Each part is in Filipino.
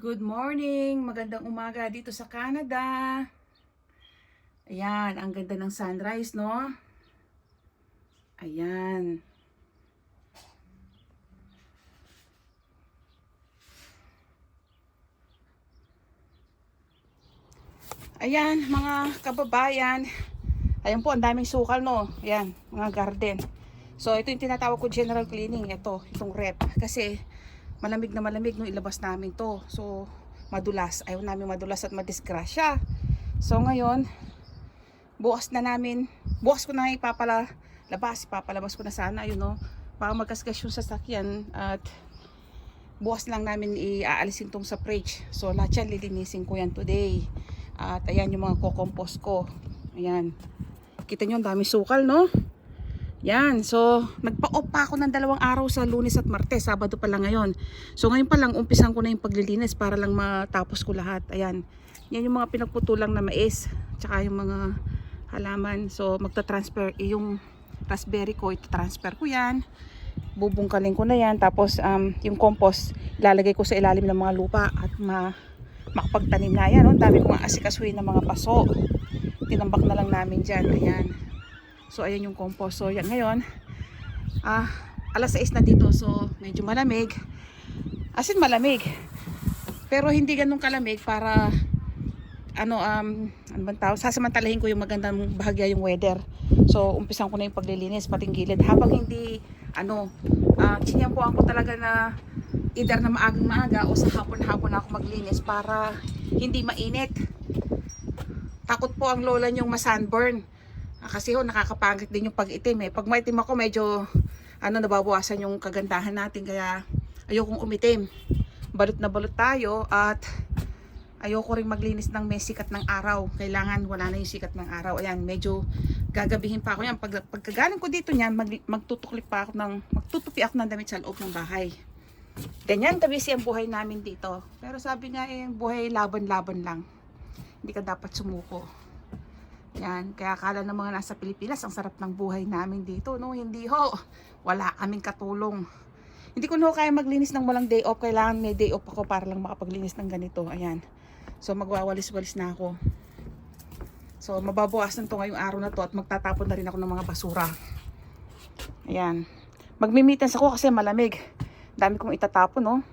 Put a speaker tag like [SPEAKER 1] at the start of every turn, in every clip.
[SPEAKER 1] Good morning! Magandang umaga dito sa Canada. Ayan, ang ganda ng sunrise, no? Ayan. Ayan, mga kababayan. Ayan po, ang daming sukal, no? Ayan, mga garden. So, ito yung tinatawag ko general cleaning. Itong rep. Kasi, malamig na malamig nung ilabas namin to. So, madulas. Ayaw namin madulas at madisgrasya. So, ngayon, bukas ko na ipapalabas ko na sana, yun, no? Para magkasgas yung sasakyan at bukas lang namin iaalisin tong sa fridge. So, lahat yan lilinisin ko yan today. At ayan yung mga kukompos ko. Ayan. Kita nyo, ang dami sukal, no? Yan. So, nagpa-off pa ako ng 2 araw sa Lunes at Martes. Sabado pa lang ngayon. So, ngayon pa lang, umpisan ko na yung paglilinis para lang matapos ko lahat. Ayan. Yan yung mga pinagputulang na mais. Tsaka yung mga halaman. So, magta-transfer. Yung raspberry ko, ito-transfer ko yan. Bubungkalin ko na yan. Tapos, yung compost, ilalagay ko sa ilalim ng mga lupa at makapagtanim na yan. Dami kong asikasuhin ng mga paso. Tinambak na lang namin dyan. Ayan. So, ayan yung compost. So, yan ngayon. Alas 6 na dito. So, medyo malamig. As in, malamig. Pero hindi ganun kalamig para ano bang tawag, sasamantalahin ko yung magandang bahagya yung weather. So, umpisan ko na yung paglilinis, pating gilid. Habang hindi, chinyampuan ko talaga na either na maagang maaga o sa hapon-hapon ako maglinis para hindi mainit. Takot po ang lola nyong ma-sunburn. Kasi nakakapangit din yung pag-itim eh. Pag maitim ako, medyo nababawasan yung kagandahan natin. Kaya ayokong umitim. Balot na balot tayo at ayoko rin maglinis ng may sikat ng araw. Kailangan wala na yung sikat ng araw. Ayan, medyo gagabihin pa ako yan. Pagkagaling ko dito niyan, magtutupi ako ng damit sa loob ng bahay. Ganyan kabisi ang buhay namin dito. Pero sabi nga buhay laban-laban lang. Hindi ka dapat sumuko. Yan, kaya akala ng mga nasa Pilipinas, ang sarap ng buhay namin dito. No, hindi ho. Wala kaming katulong. Hindi ko na kaya maglinis ng walang day off. Kailangan may day off ako para lang makapaglinis ng ganito. Ayan. So, magwawalis-walis na ako. So, mababawasan to ngayong araw na to at magtatapon na rin ako ng mga basura. Ayan. Magmimittens ako kasi malamig. Dami kong itatapon, no?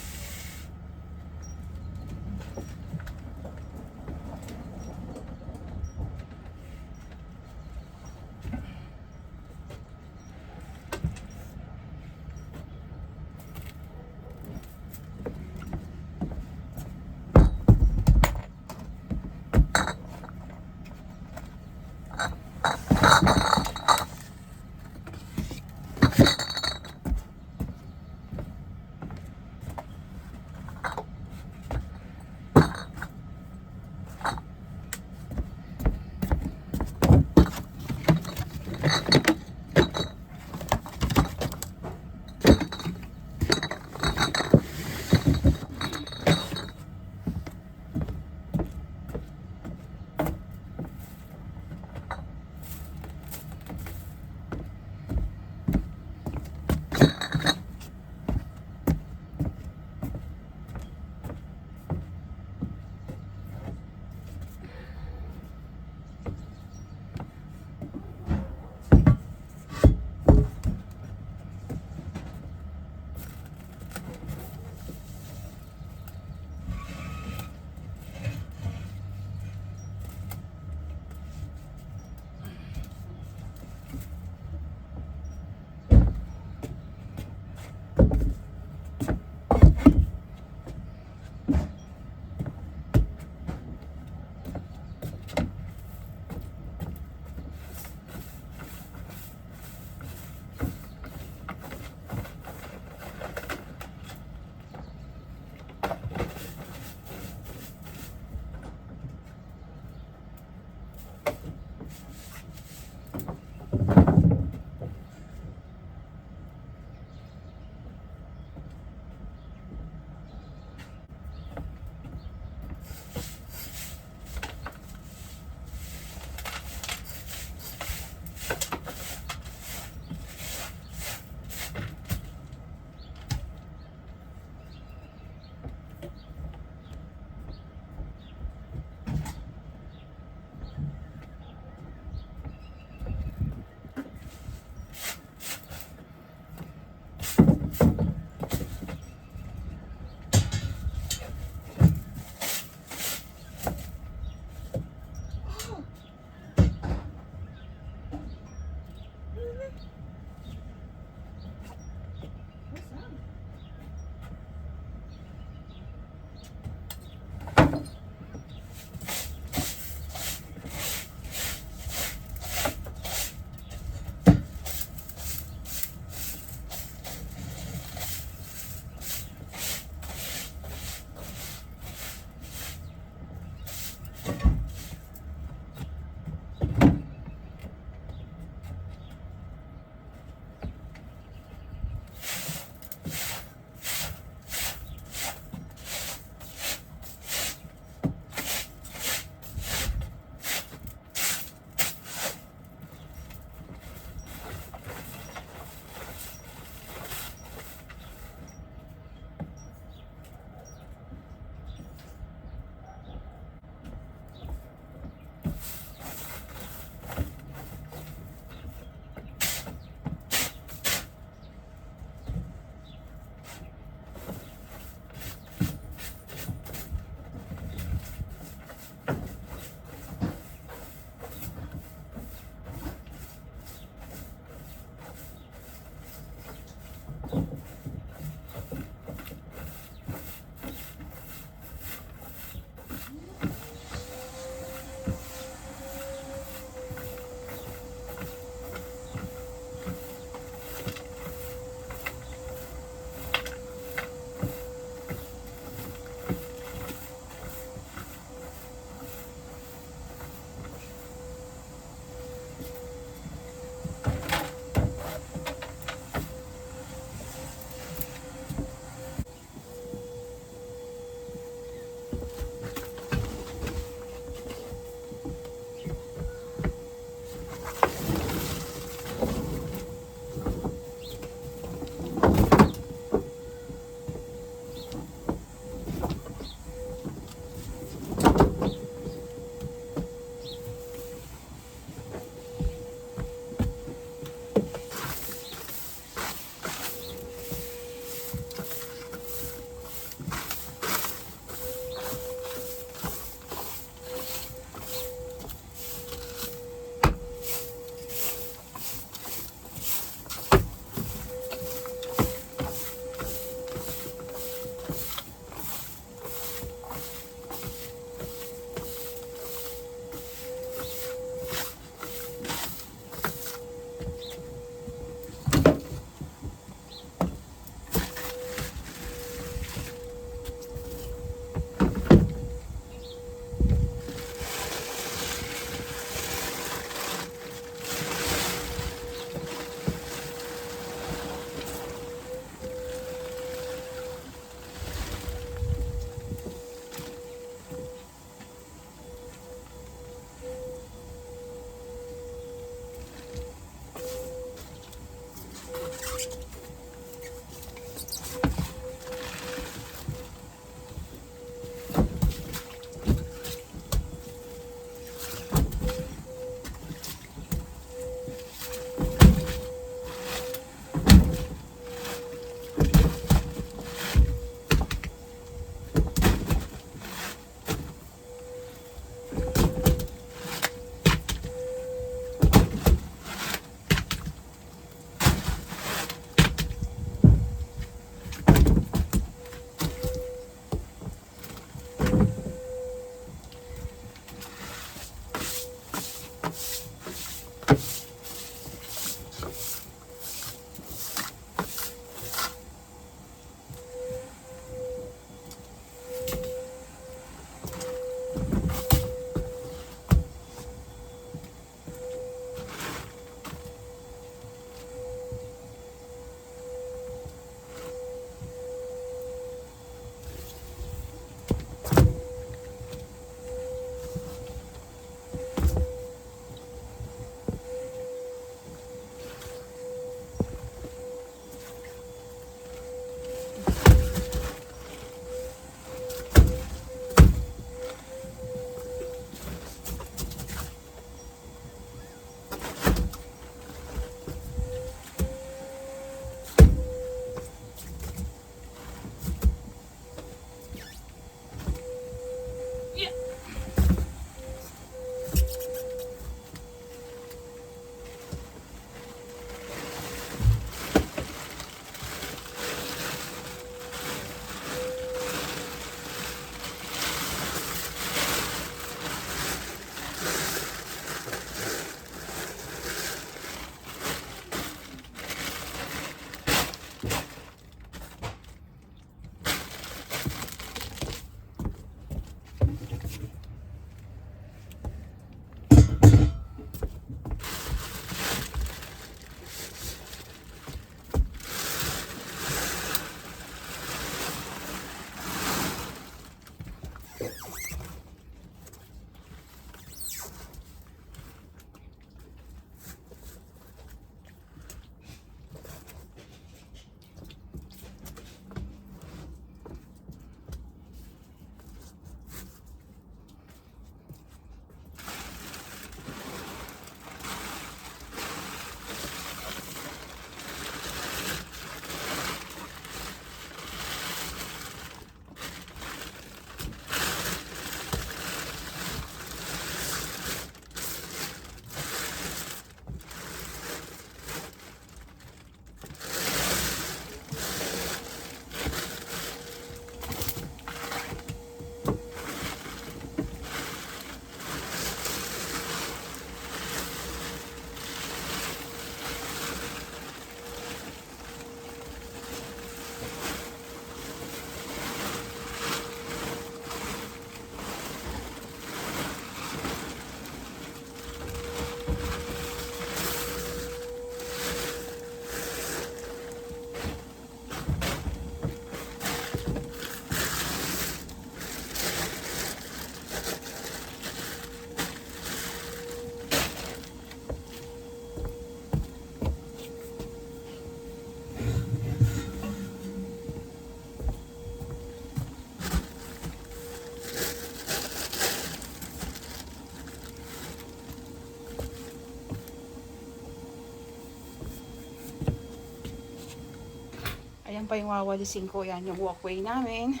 [SPEAKER 1] Ayan pa yung wawalisin ko. Yan yung walkway namin.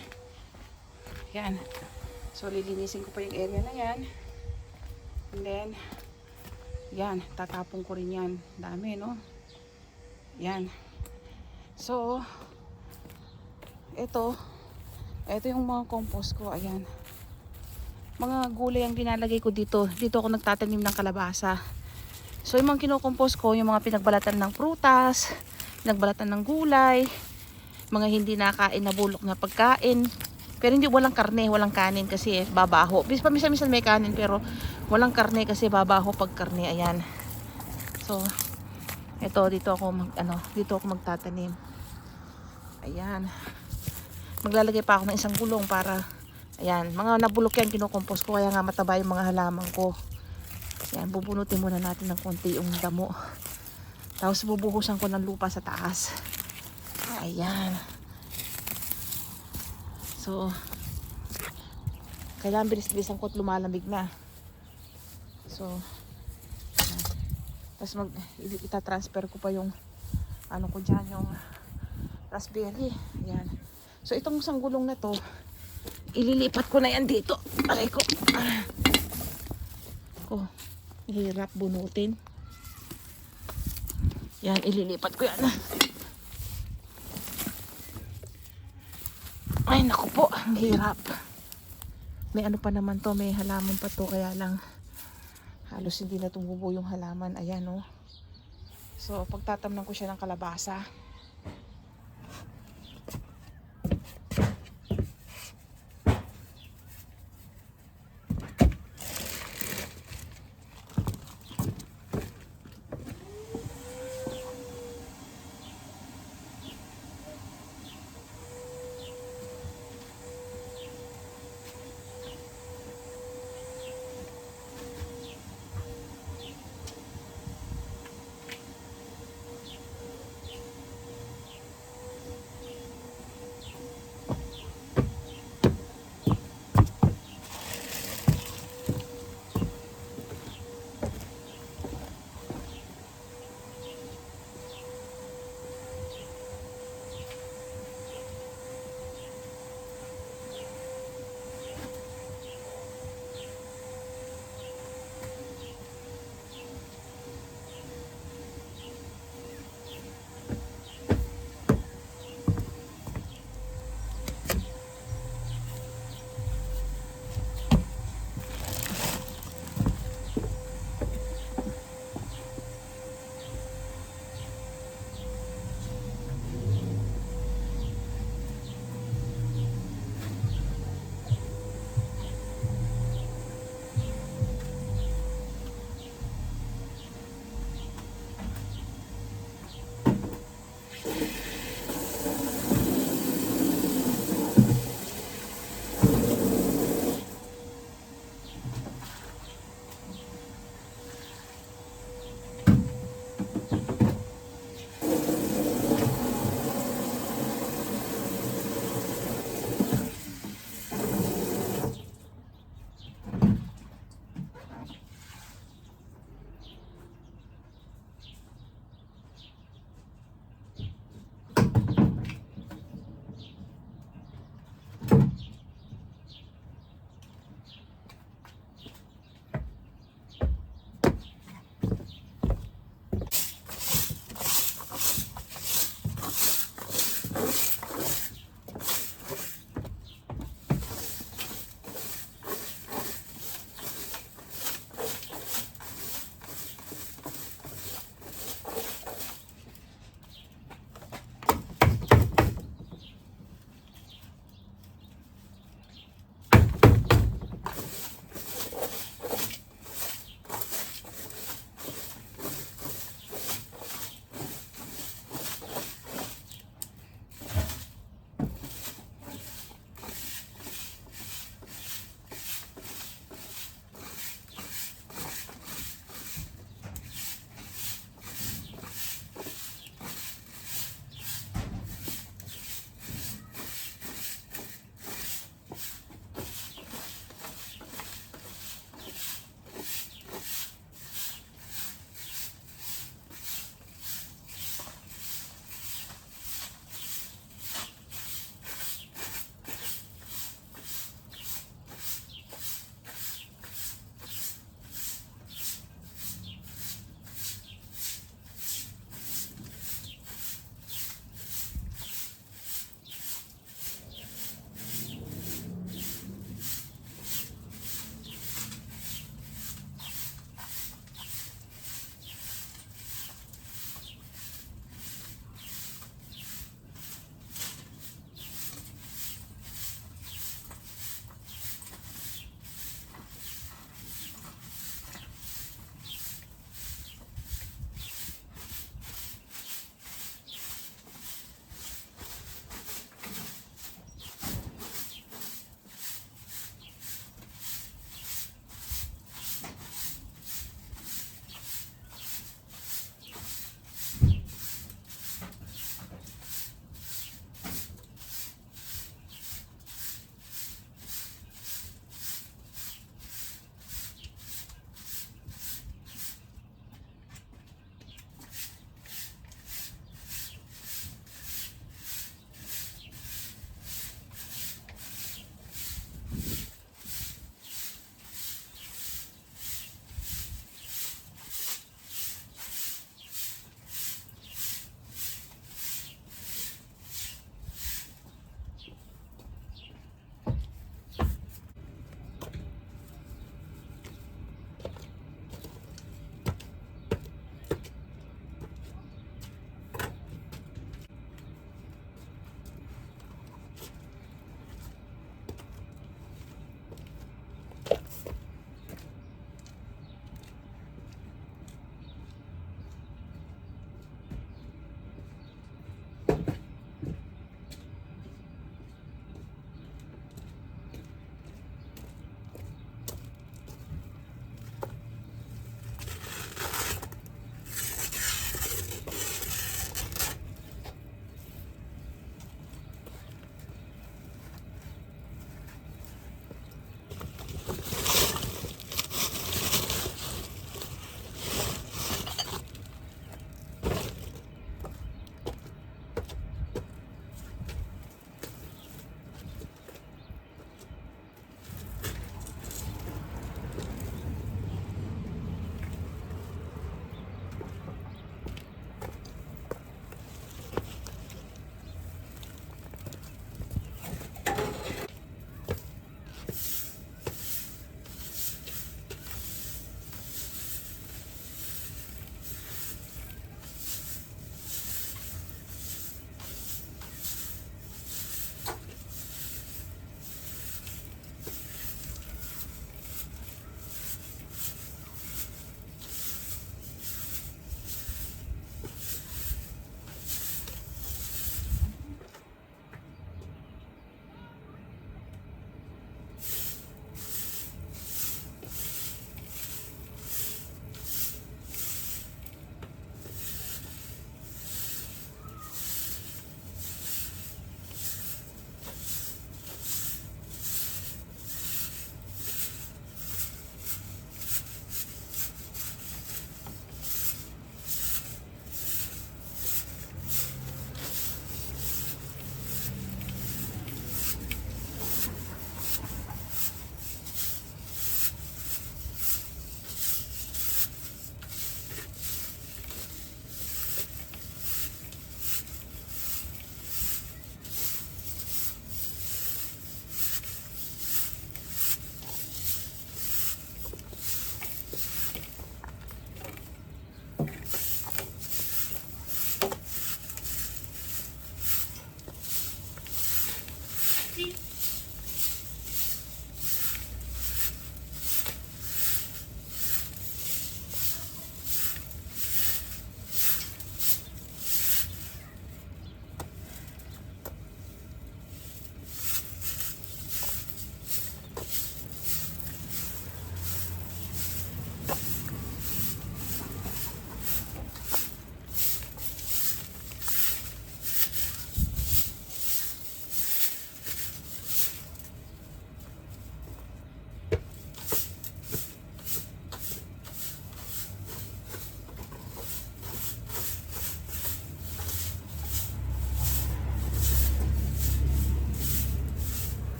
[SPEAKER 1] Yan. So, lilinisin ko pa yung area na yan. And then, yan. Tatapon ko rin yan. Dami, no? Yan. So, ito yung mga compost ko. Ayan. Mga gulay ang dinalagay ko dito. Dito ako nagtatanim ng kalabasa. So, yung mga kinokompose ko, yung mga pinagbalatan ng prutas, pinagbalatan ng gulay, mga hindi nakain na bulok na pagkain. Pero hindi, walang karne, walang kanin kasi babaho. Minsan may kanin pero walang karne kasi babaho pag karne. Ayan. So, dito ako magtatanim. Ayan. Maglalagay pa ako ng isang gulong para, ayan, mga nabulok yan kinokompose ko kaya nga mataba yung mga halaman ko. Ayan, bubunutin muna natin ng konti yung damo. Tapos bubuhusan ko ng lupa sa taas. Ayan. So, kailangan bilis-bilisan ko at lumalamig na. So, tapos itatransfer ko pa yung ano ko dyan, yung raspberry. Ayan. So, itong sanggulong na to, ililipat ko na yan dito. Aray ko. Hirap bunutin. Yan, ililipat ko yan. Ay, naku po, ang hirap. May ano pa naman to, may halaman pa to, kaya lang halos hindi na tumubo yung halaman. Ayan, oh. So, pagtatamnan ko siya ng kalabasa.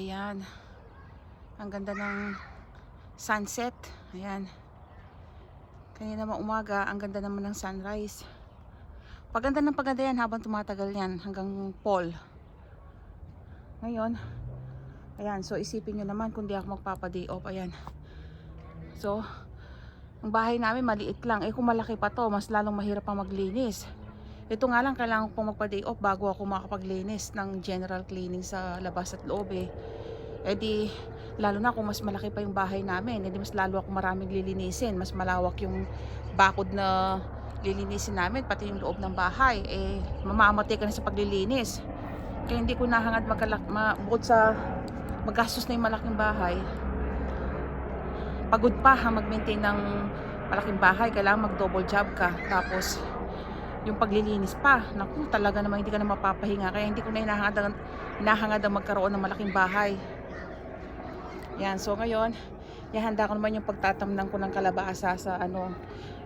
[SPEAKER 1] Ayan. Ang ganda ng sunset. Ayan. Kanina naman umaga, ang ganda naman ng sunrise. Paganda ng paganda yan habang tumatagal yan hanggang fall. Ngayon, ayan, so isipin nyo naman kung di ako magpapa-day off, ayan. So, ang bahay namin maliit lang. Kung malaki pa to, mas lalong mahirap pang maglinis. Ito nga lang, kailangan ko pang magpa-day off bago ako makapaglinis ng general cleaning sa labas at loob di, lalo na kung mas malaki pa yung bahay namin, edi mas lalo ako maraming lilinisin. Mas malawak yung bakod na lilinisin namin, pati yung loob ng bahay. Mamamatay ka na sa paglilinis. Kaya hindi ko nahangad bukod sa magastos na yung malaking bahay, pagod pa mag-maintain ng malaking bahay. Kailangan mag-double job ka. Tapos, yung paglilinis pa. Naku, talaga namang hindi ka na mapapahinga. Kaya hindi ko na hinahangad ang magkaroon ng malaking bahay. Yan, so ngayon, ihanda ko naman yung pagtatamnan ko ng kalabasa sa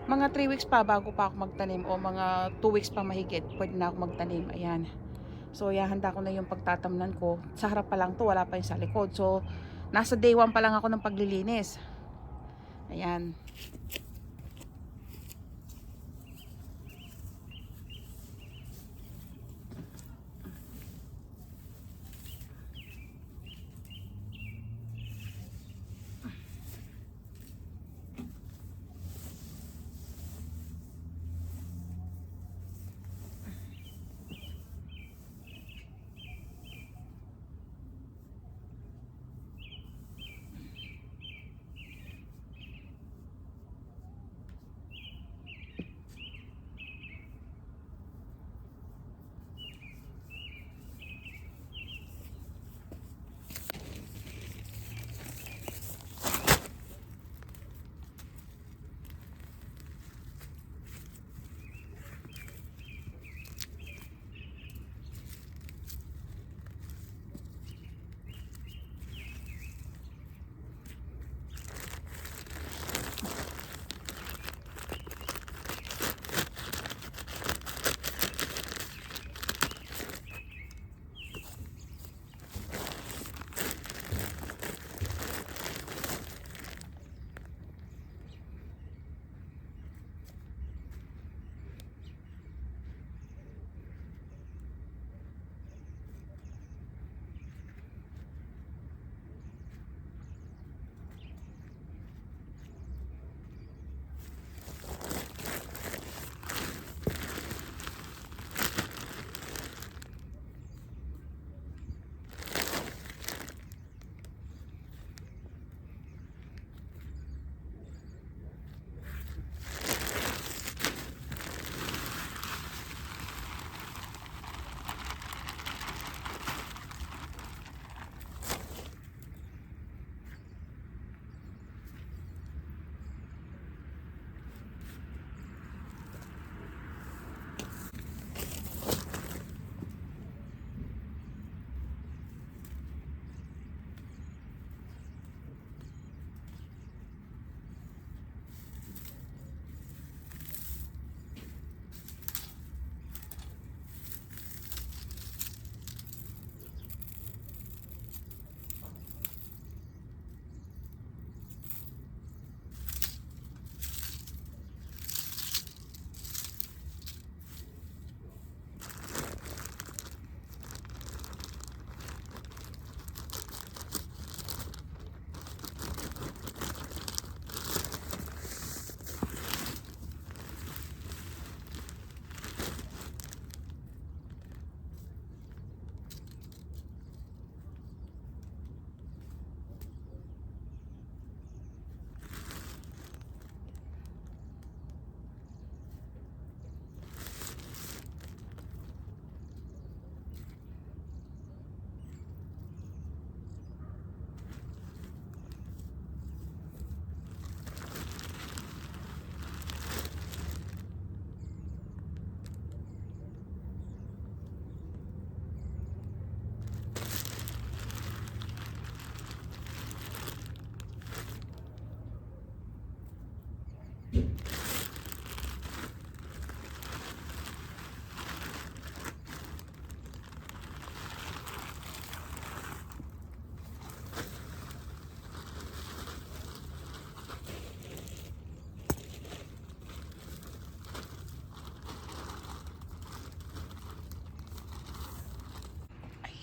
[SPEAKER 1] mga 3 weeks pa bago pa ako magtanim, o mga 2 weeks pa mahigit, pwede na ako magtanim. Ayan. So, ihanda ko na yung pagtatamnan ko. Sa harap pa lang to, wala pa yung sa likod. So, nasa day 1 pa lang ako ng paglilinis. Ayan.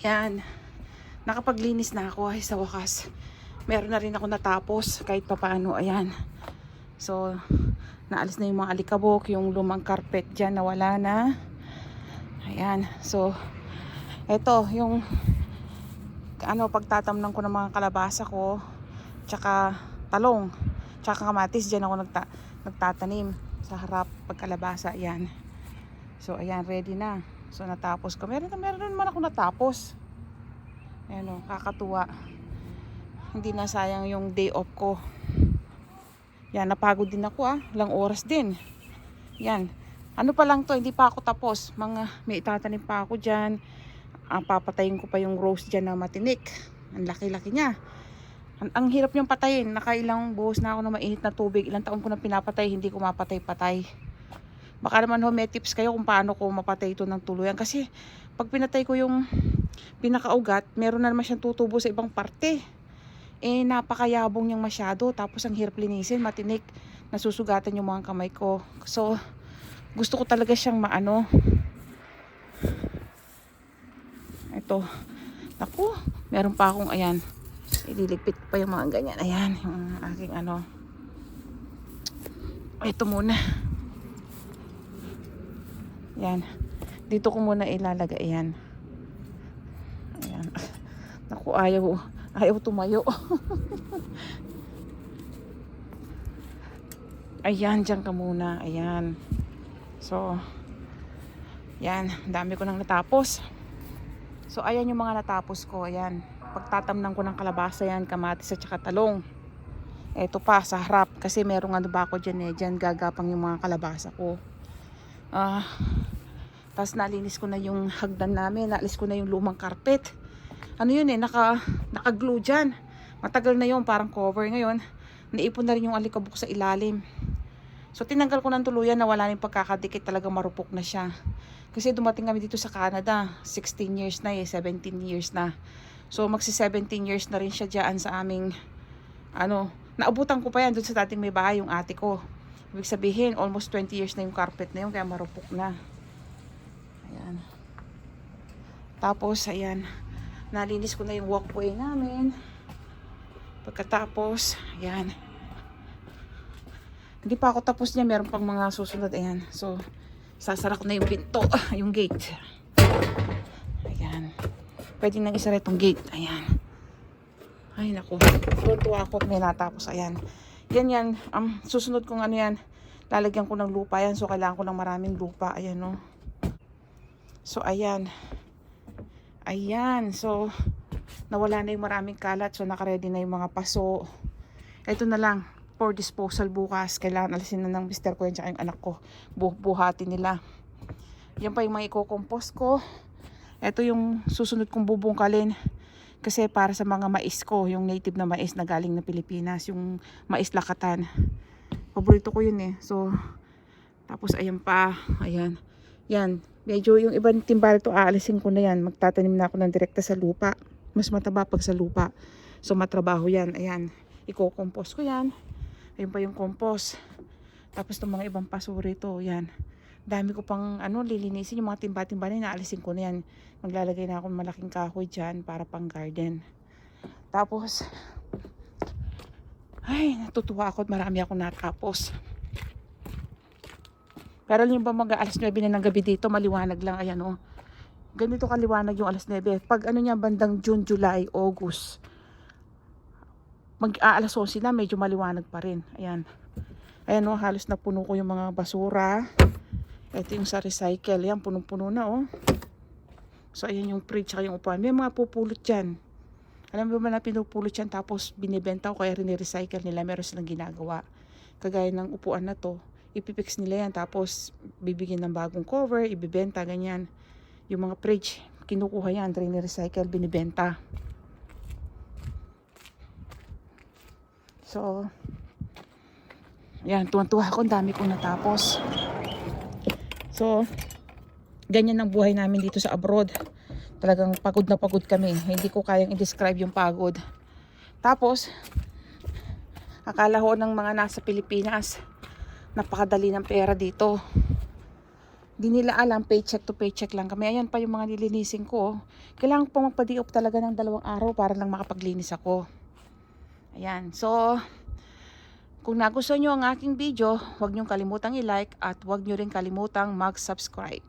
[SPEAKER 1] Yan. Nakapaglinis na ako ay sa wakas. Meron na rin ako natapos kahit papaano. Ayan. So, naalis na yung mga alikabok, yung lumang carpet dyan nawala na. Ayan. So, eto yung pagtatamnan ko ng mga kalabasa ko, tsaka talong, tsaka kamatis. Dyan ako nagtatanim sa harap pagkalabasa. Ayan. So, ayan, ready na. So, natapos ko. Meron naman ako natapos. Ayan o, kakatuwa. Hindi na sayang yung day off ko. Yan, napagod din ako Ilang oras din. Yan. Ano pa lang to, hindi pa ako tapos. May itatanim pa ako dyan. Papatayin ko pa yung rose dyan na matinik. Ang laki-laki niya. Ang hirap niyang patayin. Nakailang buhos na ako ng mainit na tubig. Ilang taon ko na pinapatay, hindi ko mapatay-patay. Baka naman may tips kayo kung paano ko mapatay ito ng tuluyan. Kasi pag pinatay ko yung pinakaugat, meron na naman siyang tutubo sa ibang parte. Napakayabong niyang masyado. Tapos ang hirap linisin, matinik. Nasusugatan yung mga kamay ko. So, gusto ko talaga siyang maano. Ito. Naku, meron pa akong, ayan. Ililigpit pa yung mga ganyan. Ayan, yung aking Ito muna. Ayan. Dito ko muna ilalagay. Ayan. Ayan. Naku, ayaw tumayo. Ayan, dyan ka muna. Ayan. So, yan. Dami ko nang natapos. So, ayan yung mga natapos ko. Ayan. Pagtatamnan ko ng kalabasa yan, kamatis at saka talong. Ito pa, sa harap. Kasi merong ba ako dyan Dyan gagapang yung mga kalabasa ko. Tapos nalinis ko na yung hagdan namin. Naalis ko na yung lumang carpet. Naka-glue dyan. Matagal na yun, parang cover. Ngayon, naipon na rin yung alikabok sa ilalim. So, tinanggal ko ng tuluyan na wala nang pagkakadikit. Talagang marupok na siya. Kasi dumating kami dito sa Canada. 16 years na 17 years na. So, magsi 17 years na rin siya dyan sa aming, naabutan ko pa yan doon sa dating may bahay, yung ate ko. Ibig sabihin, almost 20 years na yung carpet na yun, kaya marupok na. Ayan. Tapos, ayan. Nalinis ko na yung walkway namin. Pagkatapos, ayan. Hindi pa ako tapos niya. Meron pang mga susunod. Ayan. So, sasara ko na yung pinto. Yung gate. Ayan. Pwede nang isara itong gate. Ayan. Ay, naku. Tuwa ako at may natapos. Ayan. Yan. Susunod kong yan. Lalagyan ko ng lupa yan. So, kailangan ko ng maraming lupa. Ayan, no. So, ayan. Ayan. So, nawala na yung maraming kalat. So, nakaredy na yung mga paso. Ito na lang. For disposal bukas. Kailangan alisin na ng mister ko yan tsaka yung anak ko. Buhati nila. Yan pa yung mga i-compost ko. Ito yung susunod kong bubungkalin. Kasi para sa mga mais ko. Yung native na mais na galing na Pilipinas. Yung mais lakatan. Paborito ko yun So, tapos ayan pa. Ayan. Yan. Medyo yung ibang timbal to aalisin ko na yan. Magtatanim na ako ng direkta sa lupa. Mas mataba pag sa lupa. So, matrabaho yan. Ayan. Iko-compost ko yan. Ayun pa yung compost. Tapos itong mga ibang paso rito. Yan. Dami ko pang lilinisin. Yung mga timba-timba na naalisin ko na yan. Maglalagay na ako ng malaking kahoy dyan para pang garden. Tapos, ay, natutuwa ako at marami akong natapos. Pero yung ba alas 9 na ng gabi dito, maliwanag lang. Ayan Ganito kaliwanag yung alas 9. Pag niya bandang June, July, August, mag-aalas 11 na, medyo maliwanag pa rin. Ayan. Ayan halos napuno ko yung mga basura. Ito yung sa recycle. Ayan, punong-puno na So, ayan yung fridge tsaka yung upuan. May mga pupulot dyan. Alam mo ba na pinupulot yan tapos binibenta o kaya rin-recycle nila. Meron silang ginagawa. Kagaya ng upuan na to. Ipipix nila yan tapos bibigyan ng bagong cover, ibibenta, ganyan. Yung mga fridge, kinukuha yan, rin-recycle, binibenta. So, yan, tuwan-tuwa ako, dami kong natapos. So, ganyan ang buhay namin dito sa abroad. Talagang pagod na pagod kami. Hindi ko kayang i-describe yung pagod. Tapos, akala ko ng mga nasa Pilipinas, napakadali ng pera dito. Di nila alam, paycheck to paycheck lang kami. Ayan pa yung mga nilinisin ko. Kailangan po magpa-day off talaga ng 2 araw para lang makapaglinis ako. Ayan. So, kung nagustuhan nyo ang aking video, huwag nyo kalimutang i-like at huwag nyo rin kalimutang mag-subscribe.